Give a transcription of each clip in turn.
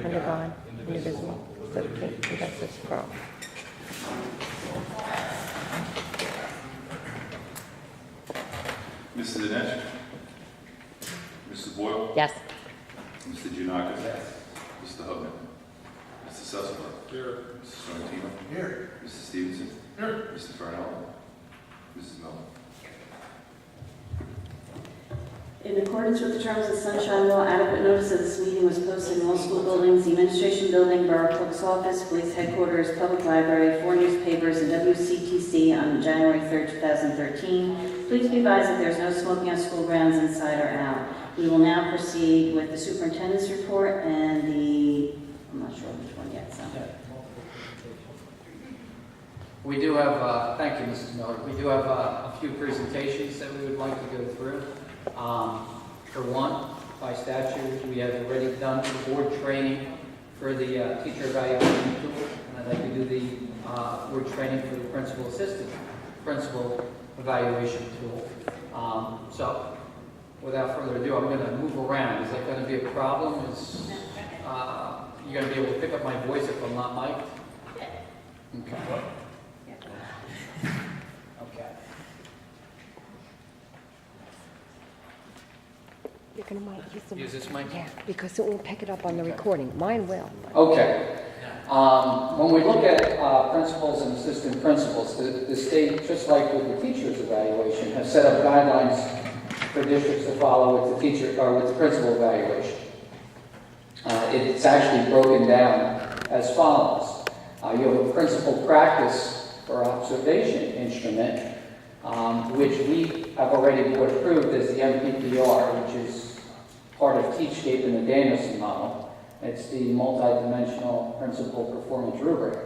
undergone indivisible, liberty and justice for all. Mr. Dinesh? Mrs. Boyle? Yes. Mr. Giannakis? Yes. Mr. Hubman? Mr. Sessler? Here. Mr. Sorrentino? Here. Mr. Stevenson? Here. Mr. Farnell? Mrs. Miller? In accordance with the terms of the Sunshine Law, adequate notice of this meeting was posted in all school buildings, the Administration Building, Borough Clerk's Office, Police Headquarters, Public Library, 4 newspapers, and WCTC on January 3rd, 2013. Please be advised that there is no smoking on school grounds inside or out. We will now proceed with the superintendent's report and I'm not sure which one yet, so. We do have, thank you, Mrs. Miller. We do have a few presentations that we would like to go through. For one, by statute, we have already done the board training for the teacher evaluation tool, and I'd like to do the board training for the principal assistant principal evaluation tool. So, without further ado, I'm going to move around. Is that going to be a problem? You're going to be able to pick up my voice if I'm not mic'd? Okay. You're going to Use this mic? Yeah, because it won't pick it up on the recording. Mine will. Okay. When we look at principals and assistant principals, the state, just like with the teacher's evaluation, has set up guidelines for districts to follow with the teacher or with the principal evaluation. It's actually broken down as follows. You have a principal practice or observation instrument, which we have already board approved as the MPPR, which is part of Teachscape in the Danielson model. It's the multi-dimensional principal performance rubric.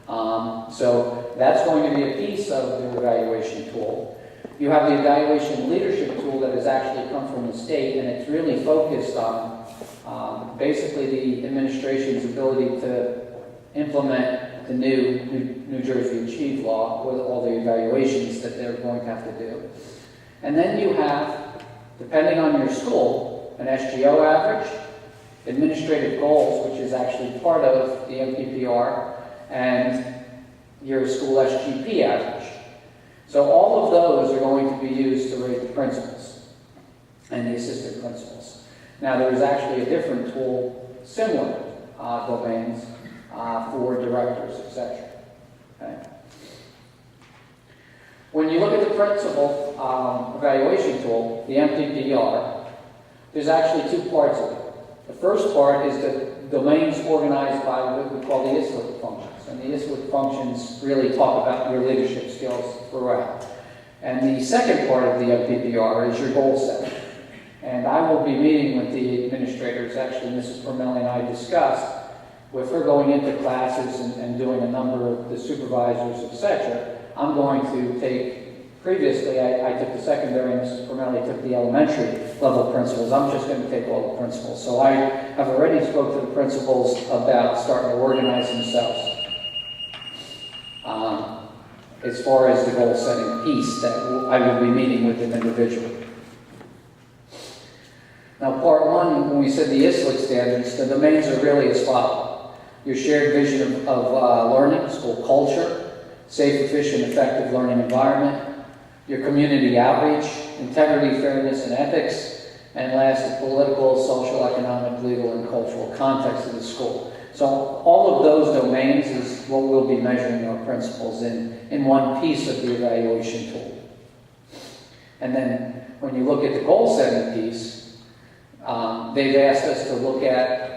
So that's going to be a piece of the evaluation tool. You have the evaluation leadership tool that has actually come from the state, and it's really focused on basically the administration's ability to implement the New Jersey Achieve law with all the evaluations that they're going to have to do. And then you have, depending on your school, an SGO average, administrative goals, which is actually part of the MPPR, and your school SGP average. So all of those are going to be used to rate the principals and the assistant principals. Now there is actually a different tool, similar domains, for directors, etc. Okay. When you look at the principal evaluation tool, the MPPR, there's actually two parts of it. The first part is the domains organized by what we call the ISLIC functions. And the ISLIC functions really talk about your leadership skills throughout. And the second part of the MPPR is your goal setting. And I will be meeting with the administrators, actually Mrs. Permelli and I discussed, with her going into classes and doing a number of the supervisors, etc. I'm going to take, previously I took the secondary, and Mrs. Permelli took the elementary level principals. I'm just going to take all the principals. So I have already spoke to the principals about starting to organize themselves as far as the goal setting piece that I will be meeting with them individually. Now part one, when we said the ISLIC standards, the domains are really as follows. Your shared vision of learning, school culture, safe, efficient, effective learning environment, your community outreach, integrity, fairness, and ethics, and last, the political, social, economic, legal, and cultural context of the school. So all of those domains is what we'll be measuring our principals in one piece of the evaluation tool. And then when you look at the goal setting piece, they've asked us to look at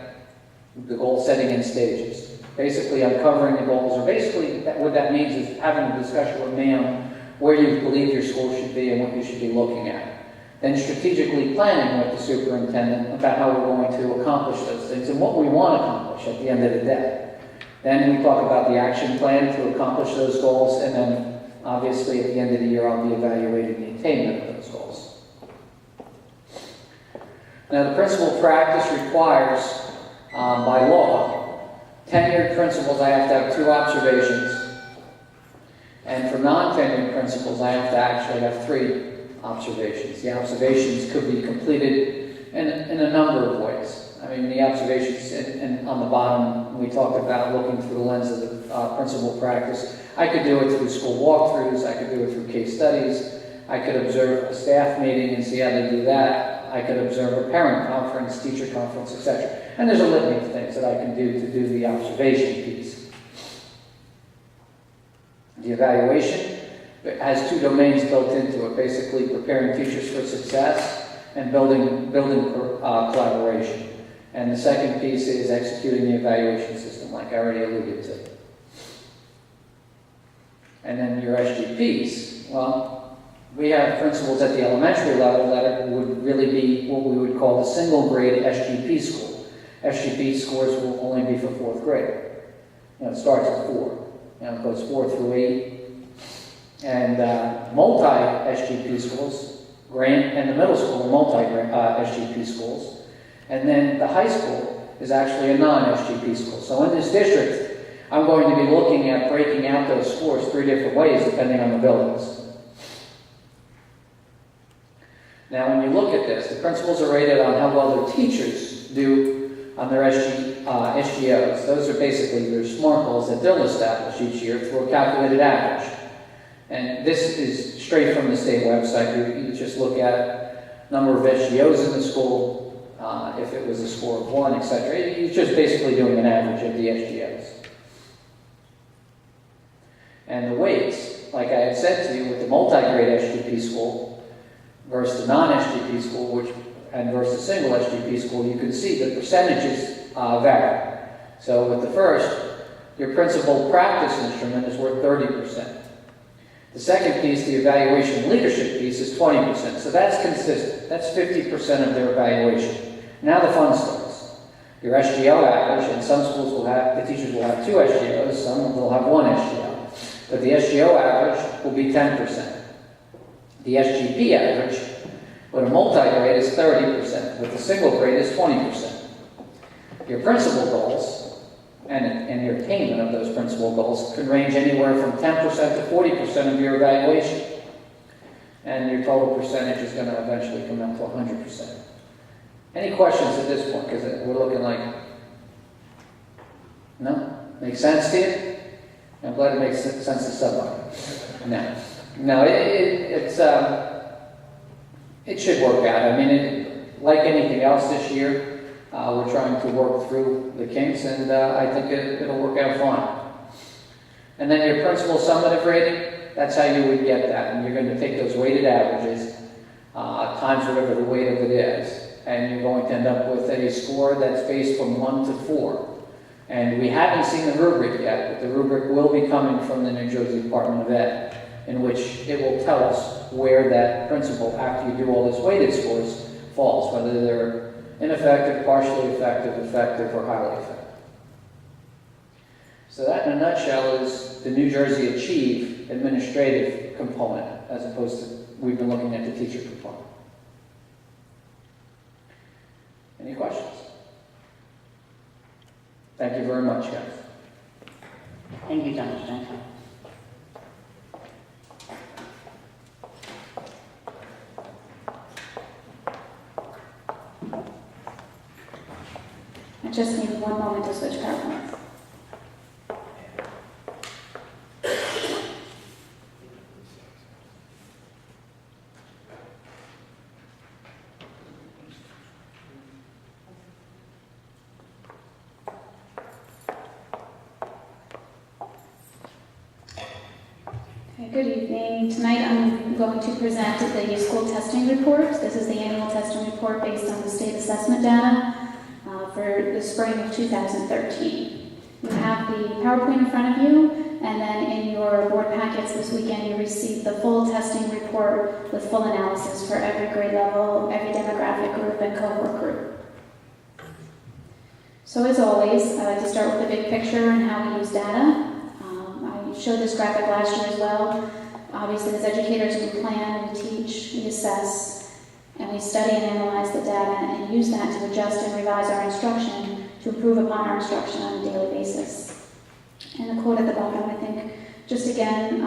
the goal setting in stages. Basically uncovering the goals, or basically what that means is having a discussion with me on where you believe your school should be and what you should be looking at. Then strategically planning with the superintendent about how we're going to accomplish those things and what we want to accomplish at the end of the day. Then we talk about the action plan to accomplish those goals, and then obviously at the end of the year I'll be evaluating the attainment of those goals. Now the principal practice requires, by law, tenured principals I have to have 2 observations. And for non-tenured principals, I have to actually have 3 observations. The observations could be completed in a number of ways. I mean, the observations and on the bottom, we talked about looking through the lens of the principal practice. I could do it through school walkthroughs, I could do it through case studies, I could observe a staff meeting and see how they do that, I could observe a parent conference, teacher conference, etc. And there's a litany of things that I can do to do the observation piece. The evaluation has two domains built into it, basically preparing teachers for success and building collaboration. And the second piece is executing the evaluation system, like I already alluded to. And then your SGPs, well, we have principals at the elementary level that would really be what we would call the single grade SGP school. SGP scores will only be for 4th grade. You know, it starts at 4. You know, it goes 4 through 8. And multi-SGP schools, grant and the middle school are multi-SGP schools. And then the high school is actually a non-SGP school. So in this district, I'm going to be looking at breaking out those scores 3 different ways depending on the buildings. Now when you look at this, the principals are rated on how well their teachers do on their SGOs. Those are basically their SMART goals that they'll establish each year through a calculated average. And this is straight from the state website. You just look at number of SGOs in the school, if it was a score of 1, etc. You're just basically doing an average of the SGOs. And the weights, like I had said to you, with the multi-grade SGP school versus the non-SGP school, and versus single SGP school, you can see the percentages vary. So with the first, your principal practice instrument is worth 30%. The second piece, the evaluation leadership piece, is 20%. So that's consistent. That's 50% of their evaluation. Now the fun starts. Your SGO average, and some schools will have, the teachers will have 2 SGOs, some will have 1 SGO. But the SGO average will be 10%. The SGP average with a multi-grade is 30%. With a single grade is 20%. Your principal goals and your attainment of those principal goals can range anywhere from 10% to 40% of your evaluation. And your total percentage is going to eventually come up to 100%. Any questions at this point? Because we're looking like, no? Make sense to you? I'm glad it makes sense to somebody. No, it should work out. I mean, like anything else this year, we're trying to work through the kinks, and I think it'll work out fine. And then your principal summative rating, that's how you would get that. And you're going to take those weighted averages times whatever the weight of it is, and you're going to end up with a score that's based from 1 to 4. And we haven't seen the rubric yet, but the rubric will be coming from the New Jersey Department of Ed, in which it will tell us where that principal, after you do all those weighted scores, falls, whether they're ineffective, partially effective, effective, or highly effective. So that, in a nutshell, is the New Jersey Achieve administrative component, as opposed to we've been looking at the teacher component. Any questions? Thank you very much, guys. Thank you, Dr. Jensen. I just need one moment to switch PowerPoints. Good evening. Tonight I'm going to present the school testing report. This is the annual testing report based on the state assessment data for the spring of 2013. You have the PowerPoint in front of you, and then in your board packets this weekend you received the full testing report with full analysis for every grade level, every demographic group, and cohort group. So as always, I like to start with the big picture and how we use data. I showed this graphic last year as well. Obviously, as educators, we plan, we teach, we assess, and we study and analyze the data and use that to adjust and revise our instruction to improve upon our instruction on a daily basis. And the quote at the bottom, I think, just again,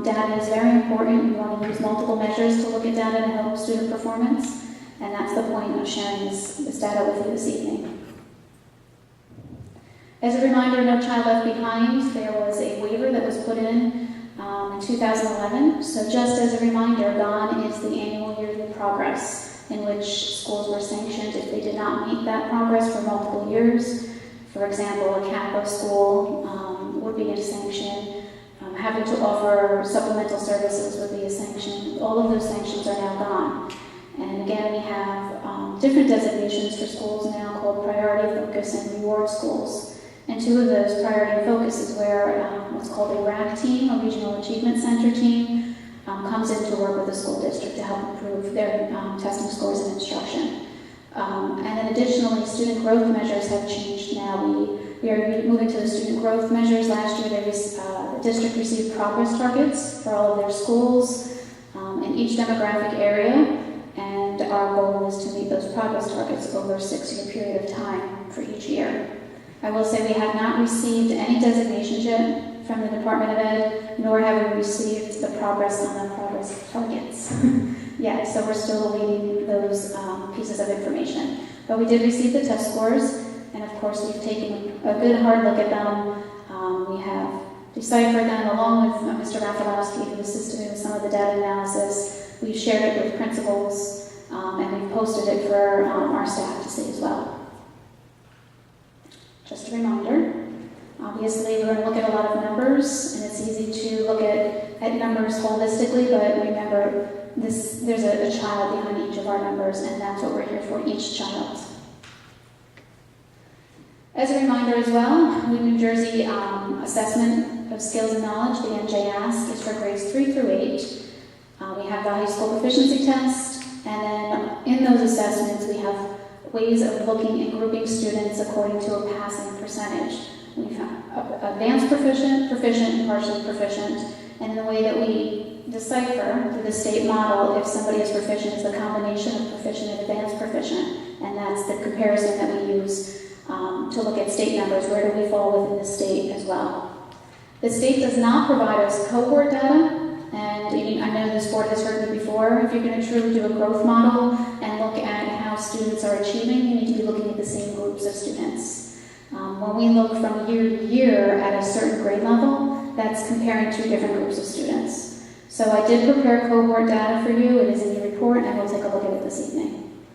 data is very important. You want to use multiple measures to look at data to help student performance. And that's the point of sharing this data with you this evening. As a reminder, No Child Left Behind, there was a waiver that was put in 2011. So just as a reminder, GONE is the annual yearly progress in which schools were sanctioned if they did not meet that progress for multiple years. For example, a Catholic school would be a sanction. Having to offer supplemental services would be a sanction. All of those sanctions are now gone. And again, we have different designations for schools now called priority focus and reward schools. And two of those, priority and focus, is where what's called a RAC team, a Regional Achievement Center team, comes in to work with the school district to help improve their testing scores and instruction. And then additionally, student growth measures have changed now. We are moving to the student growth measures. Last year, the district received progress targets for all of their schools in each demographic area, and our goal is to meet those progress targets over a 6-year period of time for each year. I will say we have not received any designations yet from the Department of Ed, nor have we received the progress on the progress targets yet, so we're still awaiting those pieces of information. But we did receive the test scores, and of course we've taken a good hard look at them. We have deciphered them along with Mr. Rafalowski, who assisted me with some of the data analysis. We've shared it with principals, and we've posted it for our staff to see as well. Just a reminder, obviously we're going to look at a lot of numbers, and it's easy to look at numbers holistically, but remember, there's a child behind each of our numbers, and that's what we're here for, each child. As a reminder as well, the New Jersey Assessment of Skills and Knowledge, the NJASC, is for grades 3 through 8. We have the high school proficiency test, and then in those assessments we have ways of looking and grouping students according to a passing percentage. We have advanced proficient, proficient, and partially proficient. And the way that we decipher through the state model if somebody is proficient is the combination of proficient and advanced proficient. And that's the comparison that we use to look at state numbers. Where do we fall within the state as well? The state does not provide us cohort data. And I know this board has heard me before, if you're going to truly do a growth model and look at how students are achieving, you need to be looking at the same groups of students. When we look from year to year at a certain grade level, that's comparing two different groups of students. So I did prepare cohort data for you. It is in your report, and we'll take a look at it this evening.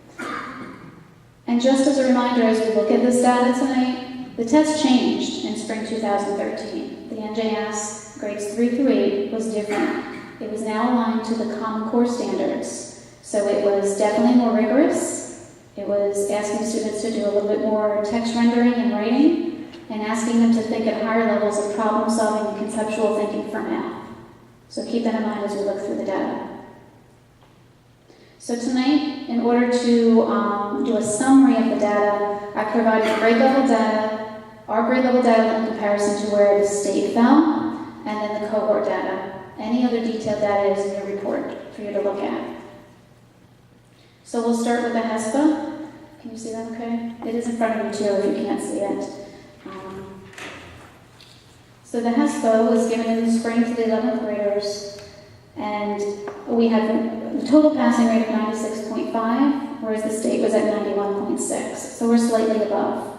And just as a reminder, as we look at this data tonight, the test changed in spring 2013. The NJASC grades 3 through 8 was different. It was now aligned to the Common Core standards. So it was definitely more rigorous. It was asking students to do a little bit more text rendering and writing, and asking them to think at higher levels of problem solving and conceptual thinking for math. So keep that in mind as we look through the data. So tonight, in order to do a summary of the data, I provided grade level data, our grade level data in comparison to where the state fell, and then the cohort data. Any other detailed data is in your report for you to look at. So we'll start with the HESPA. Can you see that okay? It is in front of you too if you can't see it. So the HESPA was given in the spring to the 11th graders, and we had the total passing rate of 96.5, whereas the state was at 91.6. So we're slightly above.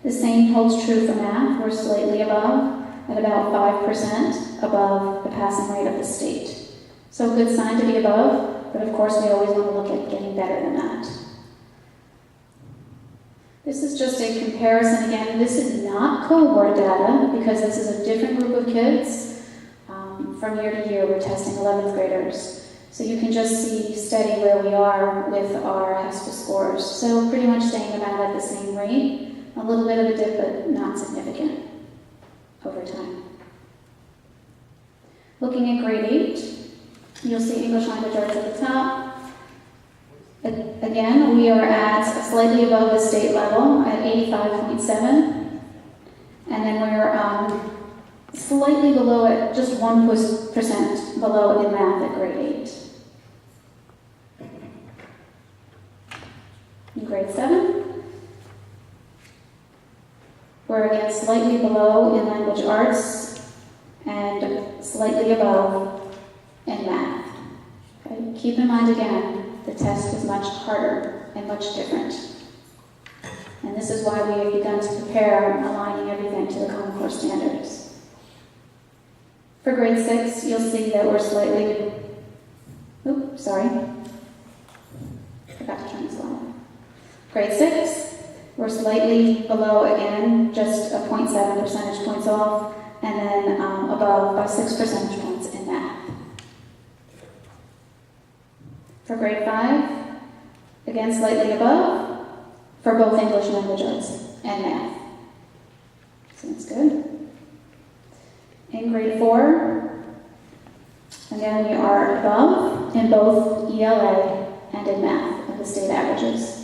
The same holds true for math. We're slightly above, at about 5% above the passing rate of the state. So a good sign to be above, but of course we always want to look at getting better than that. This is just a comparison. Again, this is not cohort data because this is a different group of kids. From year to year, we're testing 11th graders. So you can just see steady where we are with our HESPA scores. So pretty much staying about at the same rate. A little bit of a dip, but not significant over time. Looking at grade 8, you'll see English language arts at the top. Again, we are at slightly above the state level at 85.7. And then we're slightly below it, just 1% below in math at grade 8. In grade 7, we're again slightly below in language arts and slightly above in math. Okay? Keep in mind again, the test was much harder and much different. And this is why we have begun to prepare, aligning everything to the Common Core standards. For grade 6, you'll see that we're slightly, forgot to turn this on. Grade 6, we're slightly below again, just a 0.7 percentage points off, and then above by 6 percentage points in math. For grade 5, again slightly above, for both English language arts and math. Sounds good. In grade 4, again we are above in both ELA and in math of the state averages.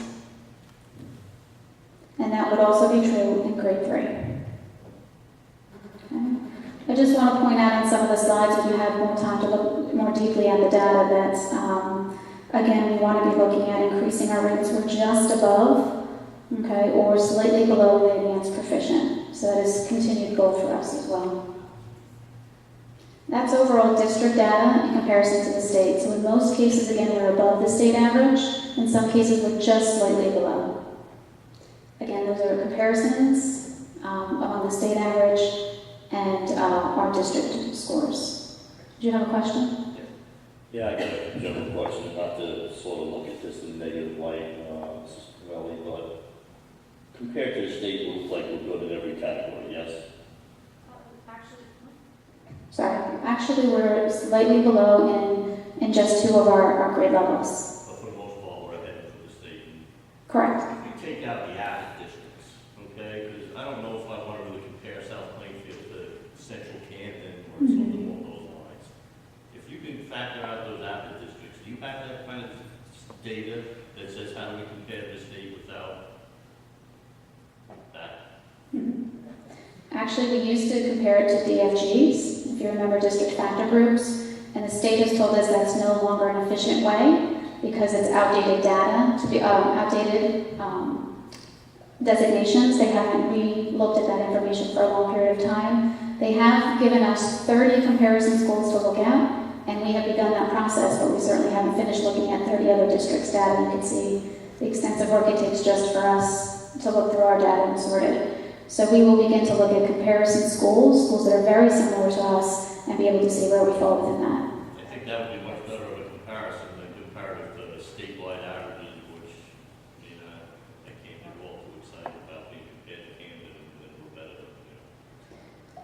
And that would also be true in grade 3. Okay. I just want to point out on some of the slides, if you have more time to look more deeply at the data, that again, we want to be looking at increasing our rates. We're just above, okay, or slightly below the advanced proficient. So that is continued goal for us as well. That's overall district data in comparison to the state. So in most cases, again, we're above the state average. In some cases, we're just slightly below. Again, those are comparisons among the state average and our district scores. Do you have a question? Yeah, I got a general question, not to sort of look at this in negative light, Mrs. Corelli, but compared to the state, it looks like we're good in every category, yes? Actually, we're slightly below in just 2 of our grade levels. But for the most part, we're ahead of the state. Correct. If you take out the avid districts, okay, because I don't know if I want to really compare South Plainfield to Central Camden or something along those lines. If you can factor out those avid districts, do you have that kind of data that says how do we compare the state without that? Actually, we used to compare it to DFGs, if you remember district factor groups, and the state has told us that's no longer an efficient way because it's outdated data, to be outdated designations. They haven't re-looked at that information for a long period of time. They have given us 30 comparison schools to look at, and we have begun that process, but we certainly haven't finished looking at 30 other districts' data. You can see the extensive work it takes just for us to look through our data and sort it. So we will begin to look at comparison schools that are very similar to us, and be able to see where we fall within that. I think that would be much better of a comparison than comparative to the statewide averages, which, I can't get all too excited about being compared to Camden and we're better,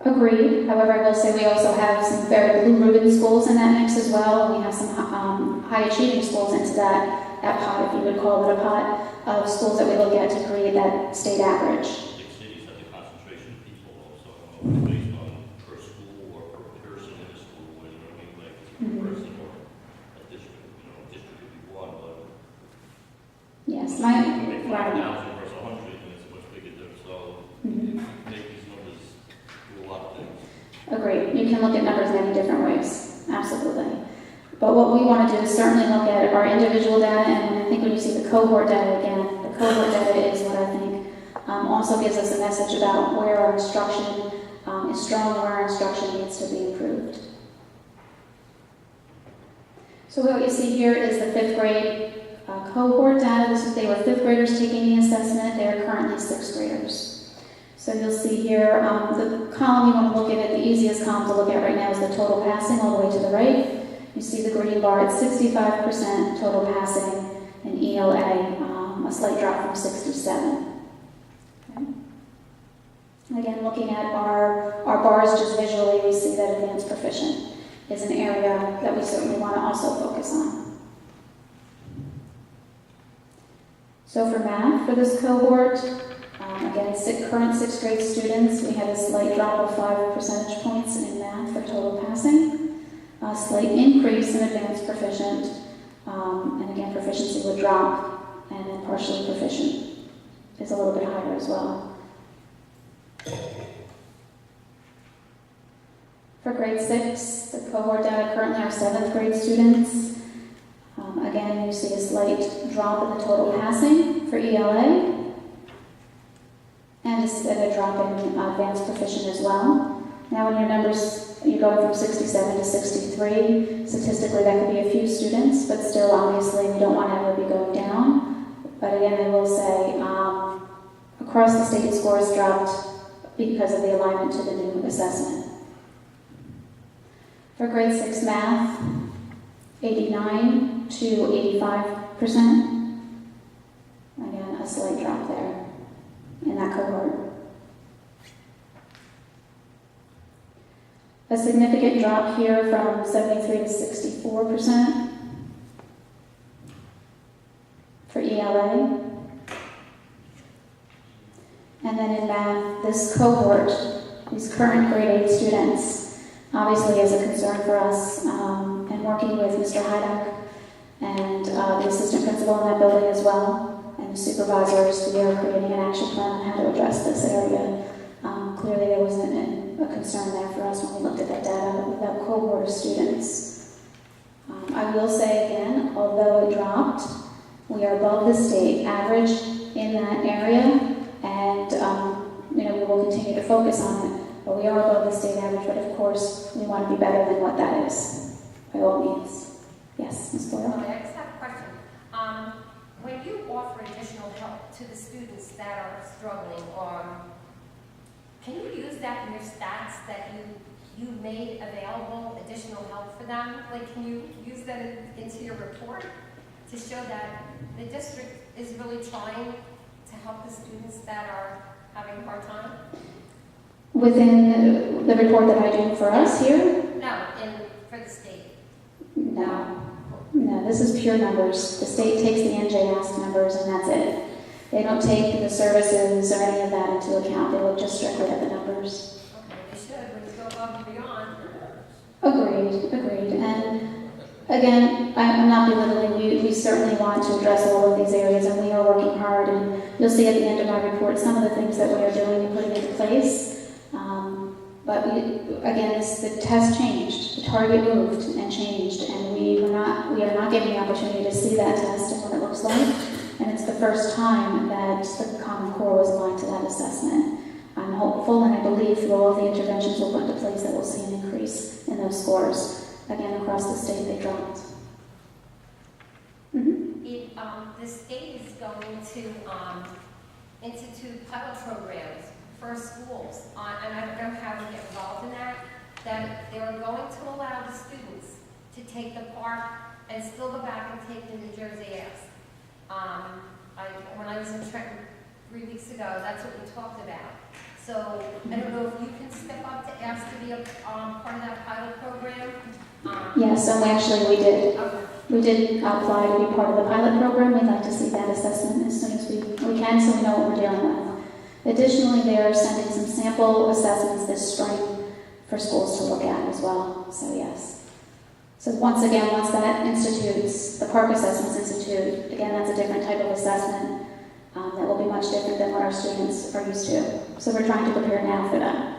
Agreed. However, I will say we also have some very blue ribbon schools in that mix as well, and we have some high achieving schools into that pot, if you would call it a pot, of schools that we look at to create that state average. Big cities have the concentration of people also, I don't know if it's based on per school or per person in the school, you know what I mean, like per person or a district, a district could be one, but Yes, you can make 5,000 versus 100, and it's a much bigger difference, so make these numbers do a lot of things. Agreed. You can look at numbers many different ways. Absolutely. But what we want to do is certainly look at our individual data, and I think when you see the cohort data again, the cohort data is what I think also gives us a message about where our instruction is strong and where our instruction needs to be improved. So what you see here is the 5th grade cohort data. They were 5th graders taking the assessment. They are currently 6th graders. So you'll see here, the column you want to look at, the easiest column to look at right now is the total passing all the way to the right. You see the green bar at 65% total passing in ELA, a slight drop from 67. Okay. Again, looking at our bars just visually, we see that advanced proficient is an area that we certainly want to also focus on. So for math, for this cohort, again, current 6th grade students, we had a slight drop of 5 percentage points in math for total passing. A slight increase in advanced proficient, and again, proficiency would drop, and then partially proficient is a little bit higher as well. For grade 6, the cohort data currently are 7th grade students. Again, you see a slight drop in the total passing for ELA, and a drop in advanced proficient as well. Now when your numbers, you're going from 67 to 63, statistically that could be a few students, but still obviously we don't want to ever be going down. But again, I will say, across the state scores dropped because of the alignment to the new assessment. For grade 6 math, 89 to 85%. Again, a slight drop there in that cohort. A significant drop here from 73 to 64% for ELA. And then in math, this cohort, these current grade 8 students, obviously is a concern for us, and working with Mr. Hydak and the assistant principal in that building as well, and the supervisors, we are creating an action plan on how to address this area. Clearly there was a concern there for us when we looked at that data with that cohort of students. I will say again, although it dropped, we are above the state average in that area, and we will continue to focus on it. But we are above the state average, but of course, we want to be better than what that is, by all means. Yes, Ms. Boyle? I just have a question. When you offer additional help to the students that are struggling, can you use that in your stats that you made available additional help for them? Like, can you use that into your report to show that the district is really trying to help the students that are having a hard time? Within the report that I do for us here? No, for the state. No, this is pure numbers. The state takes the NJ Ask numbers and that's it. They don't take the services or any of that into account. They look just strictly at the numbers. Okay, they should, when you go above and beyond. Agreed. And again, I'm not belittling. We certainly want to address all of these areas, and we are working hard. And you'll see at the end of my report some of the things that we are doing and putting into place. But the test changed. The target moved and changed, and we are not given the opportunity to see that test and what it looks like. And it's the first time that the Common Core was aligned to that assessment. I'm hopeful, and I believe through all of the interventions we'll put into place that we'll see an increase in those scores. Again, across the state, they dropped. The state is going to institute pilot programs for schools, and I don't know how to get involved in that they're going to allow the students to take the park and still go back and take the New Jersey Ask. When I was in Trenton 3 weeks ago, that's what we talked about. So I don't know if you can step up to ask to be a part of that pilot program. Yes, we did. Okay. We did apply to be part of the pilot program. We'd like to see that assessment as soon as we can, so we know what we're dealing with. Additionally, they are sending some sample assessments this spring for schools to look at as well. So yes. So once that institutes, the Park Assessments Institute, again, that's a different type of assessment that will be much different than what our students are used to. So we're trying to prepare now for that.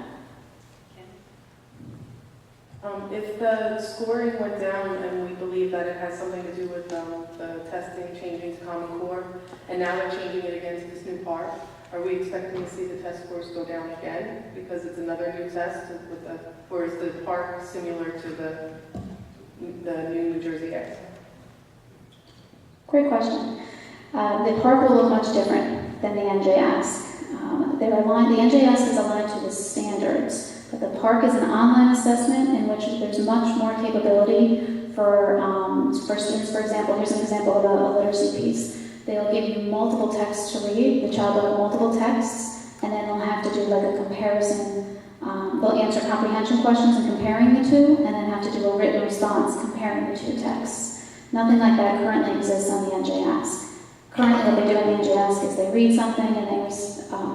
If the scoring went down and we believe that it has something to do with the testing changing to Common Core, and now they're changing it again to this new park, are we expecting to see the test scores go down again because it's another new test, or is the park similar to the new New Jersey Act? Great question. The park will look much different than the NJ Ask. The NJ Ask is aligned to the standards. But the park is an online assessment in which there's much more capability for students. For example, here's an example of a literacy piece. They'll give you multiple texts to read. The child will have multiple texts, and then they'll have to do like a comparison. They'll answer comprehension questions and comparing the two, and then have to do a written response comparing the two texts. Nothing like that currently exists on the NJ Ask. Currently, what they do on the NJ Ask is they read something and they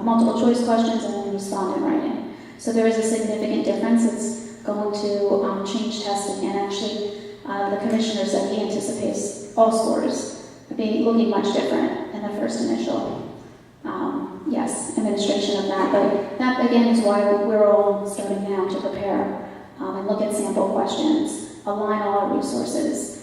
multiple choice questions and then respond in writing. So there is a significant difference. It's going to change testing, and actually the commissioner said he anticipates all scores looking much different than the first initial administration of that. But that again is why we're all starting now to prepare and look at sample questions, align all our resources.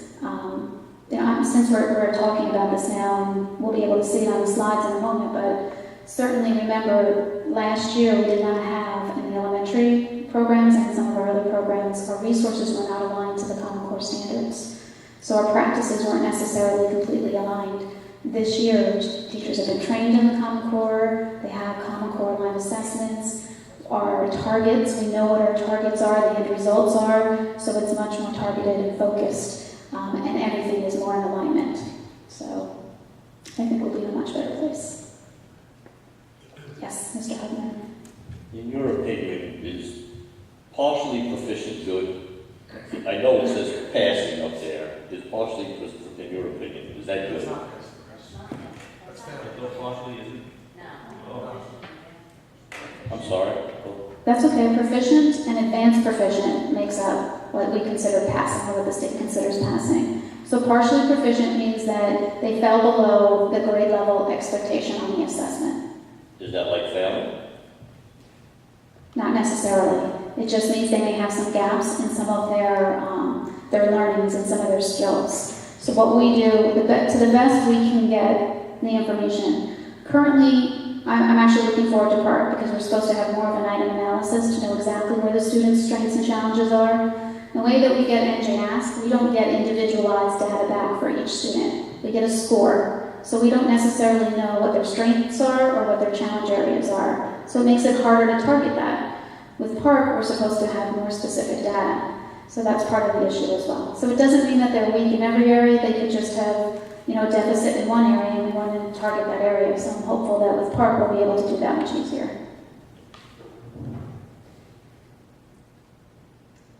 Since we're talking about this now, and we'll be able to see it on the slides in a moment, but certainly remember last year we did not have in the elementary programs and some of our other programs, our resources were not aligned to the Common Core standards. So our practices weren't necessarily completely aligned. This year, teachers have been trained in the Common Core, they have Common Core line assessments, our targets, we know what our targets are, the end results are, so it's much more targeted and focused, and everything is more in alignment. So I think we'll be in a much better place. Yes, Mr. Hudman. In your opinion, is partially proficient good? I know it says passing up there. Is partially proficient, in your opinion, is that good? I thought partially isn't. Oh. I'm sorry. That's okay. Proficient and advanced proficient makes up what we consider passing, or what the state considers passing. So partially proficient means that they fell below the grade level expectation on the assessment. Is that like failing? Not necessarily. It just means they may have some gaps in some of their learnings and some of their skills. So what we do, to the best we can get the information. Currently, I'm actually looking forward to PART because we're supposed to have more of an item analysis to know exactly where the students' strengths and challenges are. The way that we get NJASC, we don't get individualized data back for each student. We get a score. So we don't necessarily know what their strengths are or what their challenge areas are. So it makes it harder to target that. With PART, we're supposed to have more specific data. So that's part of the issue as well. So it doesn't mean that they're weak in every area. They could just have, a deficit in one area and we want to target that area. So I'm hopeful that with PART, we'll be able to do that much easier.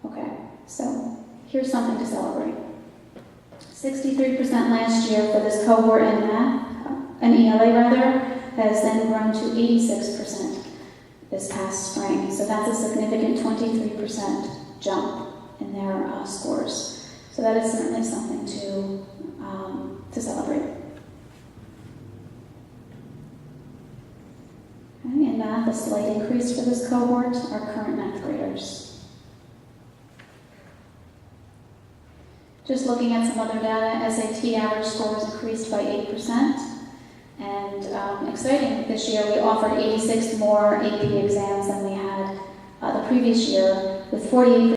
Okay, so here's something to celebrate. 63% last year for this cohort in math, an ELA rather, has then grown to 86% this past spring. So that's a significant 23% jump in their scores. So that is certainly something to celebrate. Okay, in math, a slight increase for this cohort are current math graders. Just looking at some other data, SAT average scores increased by 8%. And exciting, this year we offered 86 more AP exams than we had the previous year, with 48%